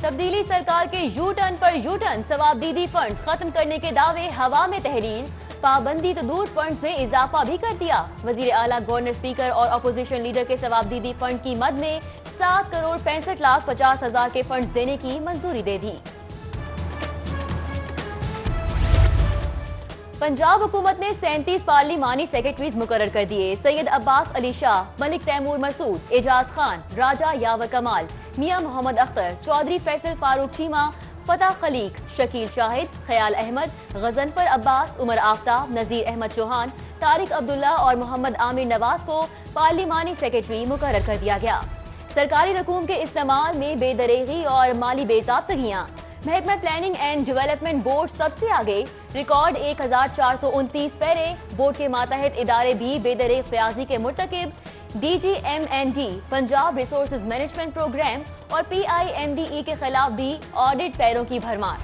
تبدیلی سرکار کے یو ٹرن پر یو ٹرن، ثوابدیدی فنڈز ختم کرنے کے دعوے ہوا میں تحلیل، پابندی تو دور فنڈز میں اضافہ بھی کر دیا۔ وزیر اعلیٰ گورنر اسپیکر اور اپوزیشن لیڈر کے ثوابدیدی فنڈ کی مد میں 7,65,50,000 کے فنڈز دینے کی منظوری دے دی۔ پنجاب حکومت نے 37 پارلیمانی سیکرٹریز مقرر کر دیے۔ سید عباس علی شاہ، ملک تیمور مسعود، اعجاز خان، راجہ یاور کمال، میاں محمد اختر، چودھری فیصل فاروق چیمہ، فتح خلیق، شکیل شاہد، خیال احمد، غضنفر عباس، عمر آفتاب، نذیر احمد چوہان، طارق عبداللہ اور محمد عامر نواز کو پارلیمانی سیکرٹری مقرر کر دیا گیا۔ سرکاری رقوم کے استعمال میں بے دریغی اور مالی بے ضابطگیاں، محکمہ پلاننگ اینڈ ڈیولپمنٹ بورڈ سب سے آگے، ریکارڈ 1429 پیرے، بورڈ کے ماتحت ادارے بھی بے دریغ فیاضی کے مرتکب، D G M N D, Punjab resources management programme اور P I am D E کے خلاف بھی آڈٹ پیروں کی بھرمار۔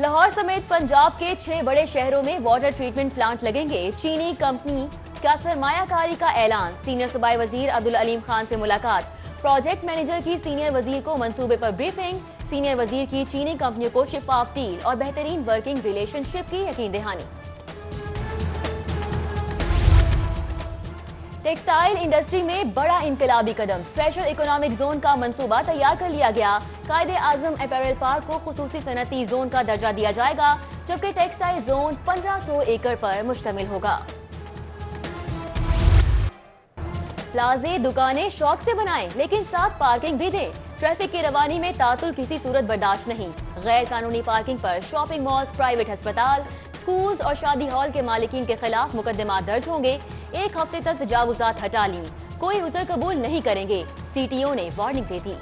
لاہور سمیت پنجاب کے 6 بڑے شہروں میں واٹر ٹریٹمنٹ پلانٹ لگیں گے۔ چینی کمپنی کا سرمایہ کاری کا اعلان، سینئر صوبائی وزیر عبدالعلیم خان سے ملاقات، پروجیکٹ مینیجر کی سینئر وزیر کو منصوبے پر بریفنگ، سینئر وزیر کی چینی کمپنیوں کو شفاف ڈیل اور بہترین ورکنگ ریلیشن شپ کی یقین دہانی۔ ٹیکسٹائل انڈسٹری میں بڑا انقلابی قدم، اسپیشل اکنامک زون کا منصوبہ تیار کر لیا گیا۔ قائد اعظم اپیرل پارک کو خصوصی صنعتی زون کا درجہ دیا جائے گا، جبکہ ٹیکسٹائل زون 1500 ایکڑ پر مشتمل ہوگا۔ پلازے دکانیں شوق سے بنائیں لیکن ساتھ پارکنگ بھی دیں۔ ٹریفک کی روانی میں تعطل کسی صورت برداشت نہیں۔ غیر قانونی پارکنگ پر شاپنگ مالز، پرائیویٹ ہسپتال، سکولز اور شادی ہال کے مالکین کے خلاف مقدمات درج ہوں گے۔ 1 ہفتے تک تجاوزات ہٹا لیں، کوئی عذر قبول نہیں کریں گے، سی ٹی او نے وارننگ دے دی۔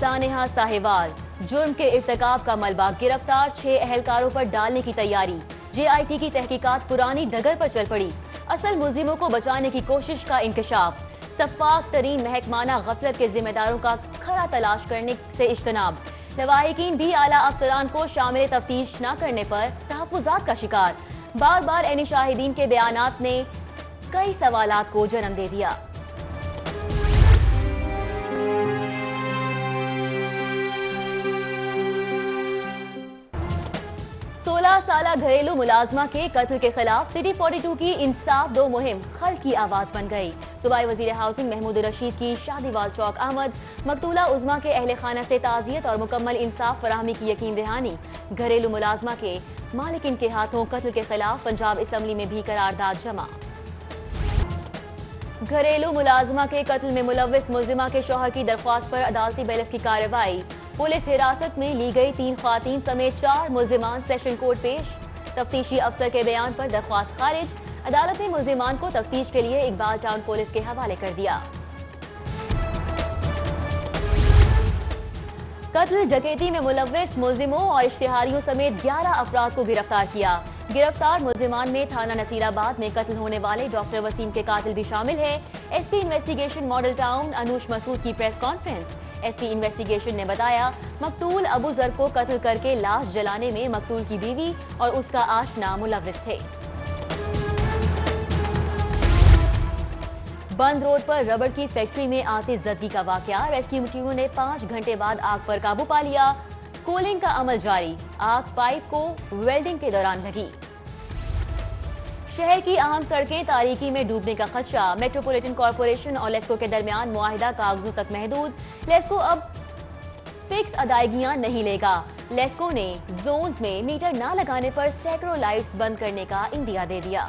سانحہ ساہیوال، جرم کے ارتکاب کا ملبہ گرفتار، 6 اہلکاروں پر ڈالنے کی تیاری۔ جے آئی ٹی کی تحقیقات پرانی ڈگر پر چل پڑی، اصل ملزموں کو بچانے کی کوشش کا انکشاف۔ شفاف ترین محکمانہ غفلت کے ذمہ داروں کا کھرا تلاش کرنے سے اجتناب۔ لواحقین بھی اعلیٰ افسران کو شامل تفتیش نہ کرنے پر تحفظات کا شکار۔ بار بار عینی شاہدین کے بیانات نے کئی سوالات کو جنم دے دیا۔ 16 سالہ گھریلو ملازمہ کے قتل کے خلاف سٹی 42 کی انصاف دو مہم خلق کی آواز بن گئی۔ صوبائی وزیر ہاؤسنگ محمود رشید کی شادی وال چوک آمد، مقتولہ عظمیٰ کے اہل خانہ سے تعزیت اور مکمل انصاف فراہمی کی یقین دہانی۔ گھریلو ملازمہ کے مالکین کے ہاتھوں قتل کے خلاف پنجاب اسمبلی میں بھی قرارداد جمع۔ گھریلو ملازمہ کے قتل میں ملوث ملزمہ کے شوہر کی درخواست پر عدالتی بیلف کی کارروائی۔ پولیس حراست میں لی گئی 3 خواتین سمیت 4 ملزمان سیشن کورٹ پیش۔ تفتیشی افسر کے بیان پر درخواست خارج، عدالت نے ملزمان کو تفتیش کے لیے اقبال ٹاؤن پولیس کے حوالے کر دیا۔ قتل ڈکیتی میں ملوث ملزموں اور اشتہاریوں سمیت 11 افراد کو گرفتار کیا۔ گرفتار ملزمان میں تھانہ نصیر آباد میں قتل ہونے والے ڈاکٹر وسیم کے قاتل بھی شامل ہے۔ S P investigation Model Town Anoosh Masood کی press conference. S P investigation نے بتایا مقتول ابو ذر کو قتل کر کے لاش جلانے میں مقتول کی بیوی اور اس کا آشنا ملوث تھے۔ بند روڈ پر ربڑ کی فیکٹری میں آتش زدگی کا واقعہ، ریسکیو ٹیموں نے 5 گھنٹے بعد آگ پر قابو پا لیا۔ کولنگ کا عمل جاری، آگ پائپ کو ویلڈنگ کے دوران لگی۔ شہر کی اہم سڑکیں تاریکی میں ڈوبنے کا خدشہ، میٹروپولیٹن کارپوریشن اور لیسکو کے درمیان معاہدہ کاغذوں تک محدود۔ لیسکو اب فکس ادائیگیاں نہیں لے گا۔ لیسکو نے زونز میں میٹر نہ لگانے پر سینکڑوں لائٹس بند کرنے کا اندیا دے دیا۔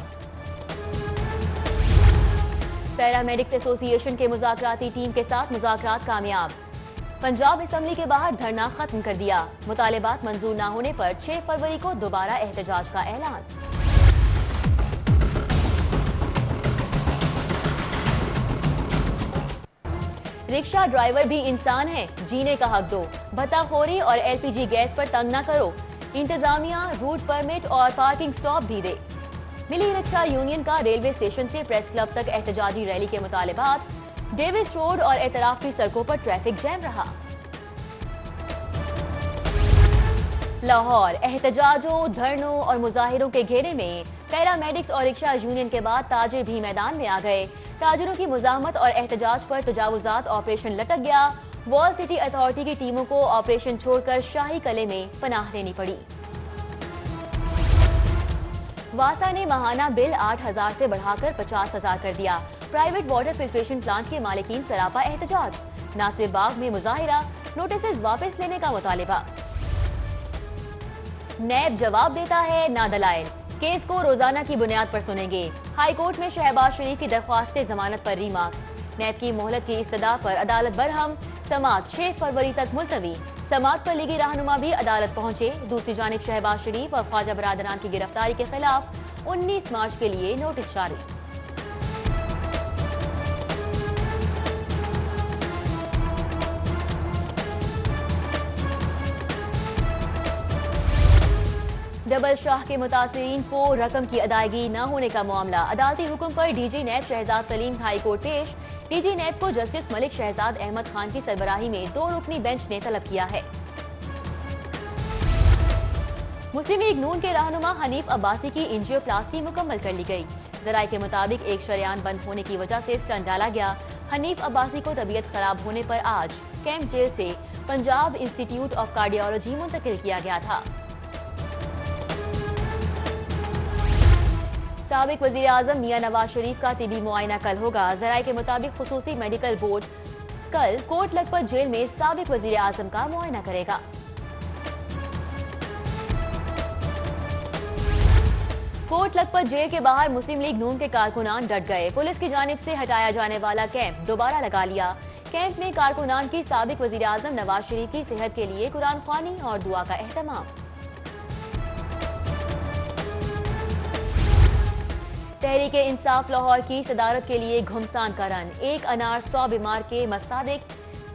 پیرامیڈکس ایسوسی ایشن کے مذاکراتی ٹیم کے ساتھ مذاکرات کامیاب، پنجاب اسمبلی کے باہر دھرنا ختم کر دیا۔ مطالبات منظور نہ ہونے پر 6 فروری کو دوبارہ احتجاج کا اعلان۔ رکشہ ڈرائیور بھی انسان ہیں، جینے کا حق دو، بھتہ خوری اور ایل پی جی گیس پر تنگ نہ کرو، انتظامیہ روٹ پرمٹ اور پارکنگ سٹاپ بھی دے۔ ملی رکشہ یونین کا ریلوے اسٹیشن سے پریس کلب تک احتجاجی ریلی کے مطالبات، ڈیوس روڈ اور اعتراف کی سڑکوں پر ٹریفک جیم رہا۔ लाहौर एहतजाजों, धरनों और मुजाहिरों के घेरे में पैरामेडिक्स और रिक्शा यूनियन के बाद ताजिर भी मैदान में आ गए। ताजिरों की मुजाहमत और एहतजाज पर तजावुजात ऑपरेशन लटक गया। वॉल सिटी अथॉरिटी की टीमों को ऑपरेशन छोड़कर शाही कले में पनाह लेनी पड़ी। वासा ने माहाना बिल 8,000 से बढ़ाकर 50,000 कर दिया। प्राइवेट वाटर फिल्ट्रेशन प्लांट के मालिकीन सरापा एहतजाज। नासिर बाग में मुजाहिरा, नोटिस वापस लेने का मुतालिबा। नैब जवाब देता है ना दलाइल, केस को रोजाना की बुनियाद पर सुनेंगे। हाई कोर्ट में शहबाज शरीफ की दरख्वास्त जमानत पर रीमार्क्स। नैब की मोहलत की इस्तदा पर अदालत बरहम। समाअत 6 फरवरी तक मुलतवी। समाअत पर लीगी रहनुमा भी अदालत पहुंचे। दूसरी जानिब शहबाज शरीफ और ख्वाजा बरादरान की गिरफ्तारी के खिलाफ 19 मार्च के लिए नोटिस जारी। डबल शाह के मुतासिरीन को रकम की अदायगी न होने का मामला। अदालती हुक्म पर DG NAB Shahzad Saleem high court पेश। डीजी नैब को जस्टिस मलिक शहजाद अहमद खान की सरबराही में 2 रुकनी बेंच ने तलब किया है। मुस्लिम लीग नून के रहनुमा हनीफ अब्बासी की एंजियोप्लास्टी मुकम्मल कर ली गई। जराये के मुताबिक एक शरेआन बंद होने की वजह से स्टंट डाला गया। हनीफ अब्बासी को तबीयत खराब होने पर आज कैंप जेल से पंजाब इंस्टीट्यूट ऑफ कार्डियोलॉजी मुंतकिल किया गया था। साबिक वजीर आजम मियां नवाज शरीफ का तिबी मुआयना कल होगा। जराये के मुताबिक खुसूसी मेडिकल बोर्ड कल कोट लखपत जेल में साबिक वजीर आजम का मुआयना करेगा। कोट लखपत जेल के बाहर मुस्लिम लीग नून के कारकुनान डट गए। पुलिस की जानिब से हटाया जाने वाला कैंप दोबारा लगा लिया। कैंप में कारकुनान की साबिक वजीर आजम नवाज शरीफ की सेहत के लिए कुरान ख्वानी और दुआ का एहतमाम। तहरीक इंसाफ लाहौर की सदारत के लिए घुमसान का रन। 1 अनार 100 बीमार के मसादिक।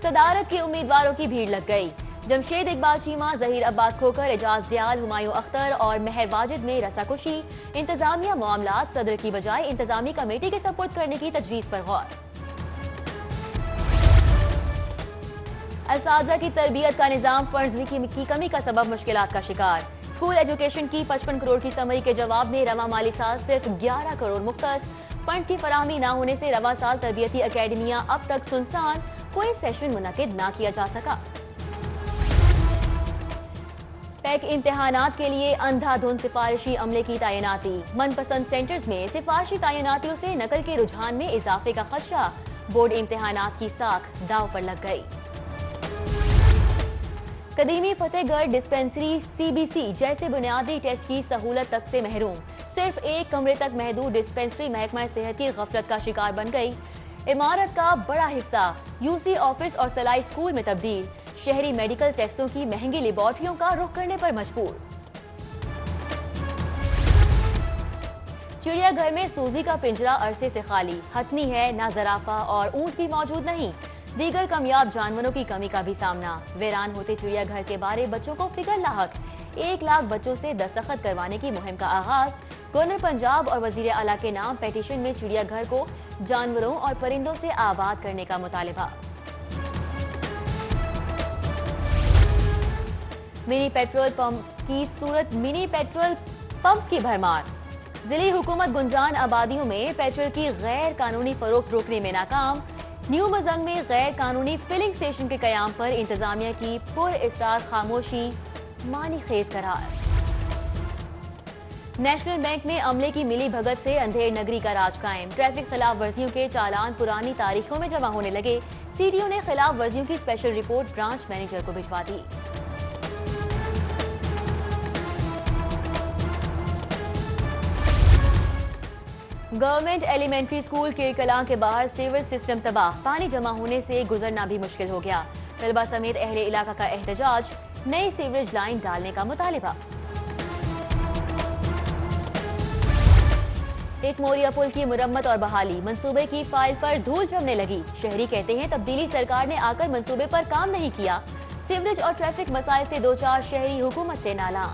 सदारत के उम्मीदवारों की भीड़ लग गई। जमशेद इकबाल चीमा, जहीर अब्बास खोकर, एजाज दयाल, हुमायूं अख्तर और मेहर वाजिद में रसाकुशी। इंतजामिया मामलात सदर की बजाय इंतजामी कमेटी के सपोर्ट करने की तजवीज पर गौर। असातिज़ा की तरबियत का निजाम फंड्स की कमी का सबब मुश्किलात का शिकार। स्कूल एजुकेशन की 55 करोड़ की समरी के जवाब में रवा माली साल सिर्फ 11 करोड़ मुख्तस। फंड्स की फराहमी न होने से रवा साल तरबियती अकेडमियां अब तक सुनसान। कोई सेशन मुनक्किद ना किया जा सका। पैक इम्तिहानात के लिए अंधाधुंध सिफारिशी अमले की तैनाती। मनपसंद सेंटर्स में सिफारिशी तैनातियों से नकल के रुझान में इजाफे का खदशा। बोर्ड इम्तिहानात की साख दाव पर लग गई। कदीमी फतेहगढ़ डिस्पेंसरी सीबीसी जैसे बुनियादी टेस्ट की सहूलत तक से महरूम। सिर्फ 1 कमरे तक महदूद डिस्पेंसरी महकमा सेहत की गफलत का शिकार बन गई। इमारत का बड़ा हिस्सा यूसी ऑफिस और सलाई स्कूल में तब्दील। शहरी मेडिकल टेस्टों की महंगी लेबोरेटरियों का रुख करने पर मजबूर। चिड़ियाघर में सूजी का पिंजरा अरसे से खाली। हथनी है, ना जराफा और ऊंट भी मौजूद नहीं। दीगर कामयाब जानवरों की कमी का भी सामना। वीरान होते चिड़ियाघर के बारे बच्चों को फिक्र लाहक। 1 लाख बच्चों से दस्तखत करवाने की मुहिम का आगाज। गवर्नर पंजाब और वजीर आला के नाम पेटिशन में चिड़ियाघर को जानवरों और परिंदों से आबाद करने का मुतालिबा। मिनी पेट्रोल पंप की भरमार। जिली हुकूमत गुंजान आबादियों में पेट्रोल की गैर कानूनी फरोख्त रोकने में नाकाम। न्यू मजंग में गैर कानूनी फिलिंग स्टेशन के कयाम पर इंतजामिया की पुर इसरार खामोशी मानी खेज करार। नेशनल बैंक में अमले की मिली भगत से अंधेर नगरी का राज कायम। ट्रैफिक खिलाफ वर्जियों के चालान पुरानी तारीखों में जमा होने लगे। सीडीओ ने खिलाफ वर्जियों की स्पेशल रिपोर्ट ब्रांच मैनेजर को भिजवा दी। गवर्नमेंट एलिमेंट्री स्कूल के कलां के बाहर सीवर सिस्टम तबाह। पानी जमा होने से गुजरना भी मुश्किल हो गया। तलबा समेत अहले इलाका का एहतजाज। नई सीवरेज लाइन डालने का मुतालिबा। एक मोरिया पुल की मुरम्मत और बहाली। मंसूबे की फाइल पर धूल जमने लगी। शहरी कहते हैं तब्दीली सरकार ने आकर मंसूबे पर काम नहीं किया। सीवरेज और ट्रैफिक मसाइल से 2-4 शहरी हुकूमत से नाला।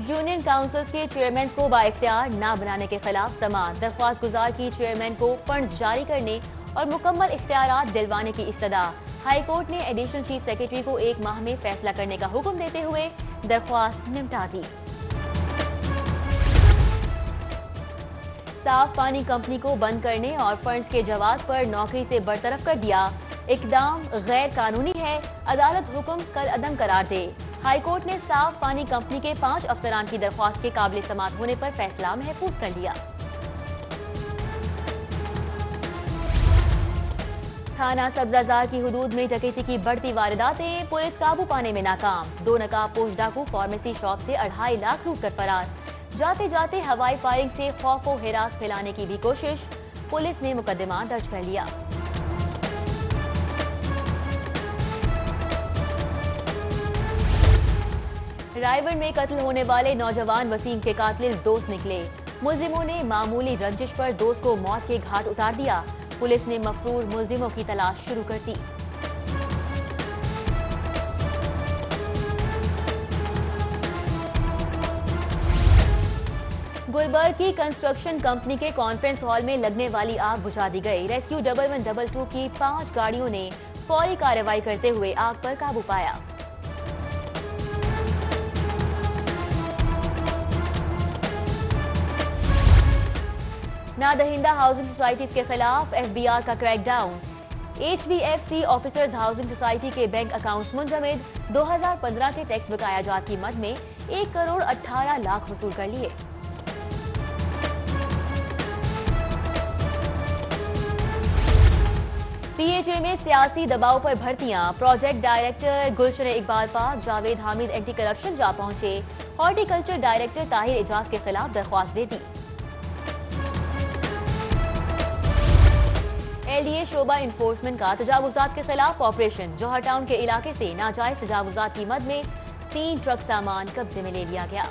यूनियन काउंसिल्स के चेयरमैन को बाइख्तियार ना बनाने के खिलाफ समाअत। दरख्वास्त गुजार की चेयरमैन को फंड्स जारी करने और मुकम्मल इख्तियारात दिलवाने की इस्तदा। हाई कोर्ट ने एडिशनल चीफ सेक्रेटरी को 1 माह में फैसला करने का हुक्म देते हुए दरख्वास्त निपटा दी। साफ पानी कंपनी को बंद करने और फंड्स के जवाब पर नौकरी से बरतरफ कर दिया। इकदाम गैर कानूनी है, अदालत हुक्म कल अदम करार दे। हाई कोर्ट ने साफ पानी कंपनी के 5 अफसरान की दरख्वास्त के काबिल समाअत होने पर फैसला महफूज कर लिया। थाना सब्जाजार की हुदूद में डकैती की बढ़ती वारदातें, पुलिस काबू पाने में नाकाम। 2 नकाबपोश डाकू फार्मेसी शॉप से 2.5 लाख लूट कर फरार। जाते जाते हवाई फायरिंग से खौफ व हिरास फैलाने की भी कोशिश, पुलिस ने मुकदमा दर्ज कर लिया। रायगढ़ में कत्ल होने वाले नौजवान वसीम के कातिल दोस्त निकले। मुलजिमों ने मामूली रंजिश पर दोस्त को मौत के घाट उतार दिया। पुलिस ने मफरूर मुलजिमों की तलाश शुरू कर दी। गुलबर्ग की कंस्ट्रक्शन कंपनी के कॉन्फ्रेंस हॉल में लगने वाली आग बुझा दी गई। रेस्क्यू 1112 की 5 गाड़ियों ने फौरी कार्रवाई करते हुए आग पर काबू पाया। नादहिंदा हाउसिंग सोसाइटीज के खिलाफ FBI का crackdown. HBFC officers housing society के बैंक अकाउंट्स मुंजमद। 2015 के टैक्स बकाया जात की मद में 1 करोड़ 18 लाख वसूल कर लिए। PHA में सियासी दबाव पर भर्तियां। प्रोजेक्ट डायरेक्टर गुलशन इकबाल पाक, जावेद हामिद एंटी करप्शन जा पहुंचे। हॉर्टिकल्चर डायरेक्टर ताहिर एजाज के खिलाफ दरख्वास्त दे दी। LDA शोबा इन्फोर्समेंट का तजावुजात के खिलाफ ऑपरेशन। जौहर टाउन के इलाके से नाजायज तजावुजात की मद में 3 ट्रक सामान कब्जे में ले लिया गया।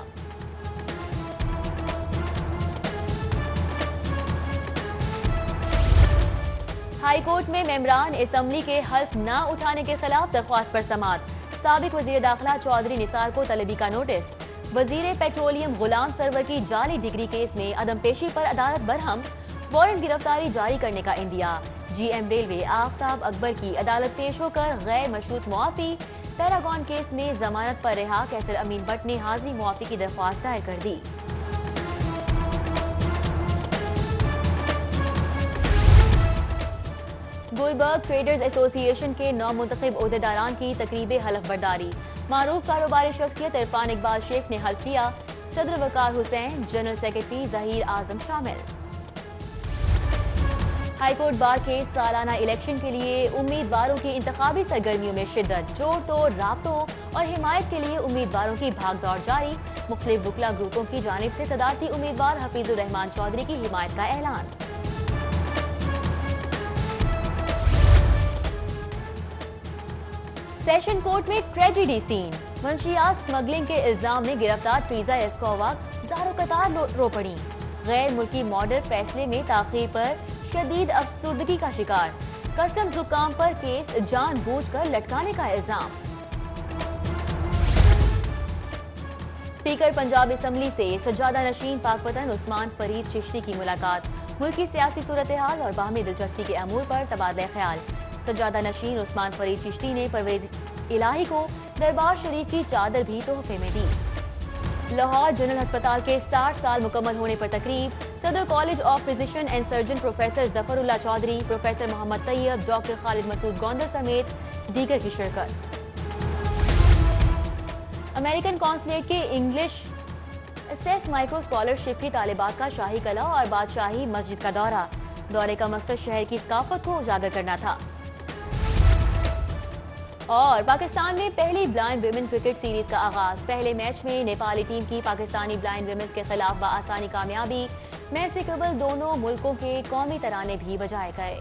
हाई कोर्ट में मेंबरान असम्बली के हल्फ न उठाने के खिलाफ दरख्वास्त पर समाअत। साबिक वजीर दाखिला चौधरी निसार को तलबी का नोटिस। वजीर पेट्रोलियम गुलाम सरवर की जाली डिग्री केस में अदम पेशी पर अदालत बरहम। वारंट गिरफ्तारी जारी करने का India. GM railway Aftab Akbar की अदालत पेश होकर गैर मशरूत मुआफी। पैरागॉन केस में जमानत पर रिहा कैसर अमीन भट्ट ने हाजिरी मुआफी की दरख्वास्त दायर कर दी। गुलबर्ग ट्रेडर्स एसोसिएशन के 9 मुंतखब ओहदेदारान की तकरीब हलफ बर्दारी। मारूफ कारोबारी शख्सियत इरफान इकबाल शेख ने हल्फ लिया। सदर वकार हुसैन, जनरल सेक्रेटरी जहीर आजम शामिल। हाईकोर्ट बार के सालाना इलेक्शन के लिए उम्मीदवारों की इंतखाबी सरगर्मियों में शिद्दत। जोड़ तोड़ राब्तों और हिमायत के लिए उम्मीदवारों की भागदौड़ जारी। मुख्तलिफ वकला ग्रुपों की जानिब से सदारती उम्मीदवार हफीजुर रहमान चौधरी की हिमायत का ऐलान। सेशन कोर्ट में ट्रेजेडी सीन। मंशियात स्मगलिंग के इल्जाम में गिरफ्तार ट्रीजा एस्कोवा ज़ारो कतार रो पड़ी। गैर मुल्की मॉडल फैसले में ताखीर पर शदीद अफसुर्दगी का शिकार। कस्टम्स हुक्काम पर केस जानबूझकर लटकाने का इल्जाम। स्पीकर पंजाब असम्बली से सज्जादा नशीन पाकपतन उस्मान फरीद चिश्ती की मुलाकात। मुल्की सियासी सूरत हाल और बाहमी दिलचस्पी के अमूर पर तबादला ख्याल। सज्जादा नशीन उस्मान फरीद चिश्ती ने परवेज इलाही को दरबार शरीफ की चादर भी तोहफे में दी। लाहौर जनरल अस्पताल के 60 साल मुकम्मल होने पर तकरीब। सदर college of physician and surgeon professor Zafarullah Chaudhry, professor Mohammad Tayyab, doctor Khalid Masood Gondal समेत दीगर की शिरकत। अमेरिकन कॉन्सुलेट के इंग्लिश एसेस माइक्रो स्कॉलरशिप की तालिबात का शाही कला और बादशाही मस्जिद का दौरा। दौरे का मकसद शहर की सकाफत को उजागर करना था। और पाकिस्तान में पहली ब्लाइंड विमेन क्रिकेट सीरीज का आगाज। पहले मैच में नेपाली टीम की पाकिस्तानी ब्लाइंड विमेन के खिलाफ बआसानी कामयाबी। मैच से कबल दोनों मुल्कों के कौमी तराने भी बजाए गए।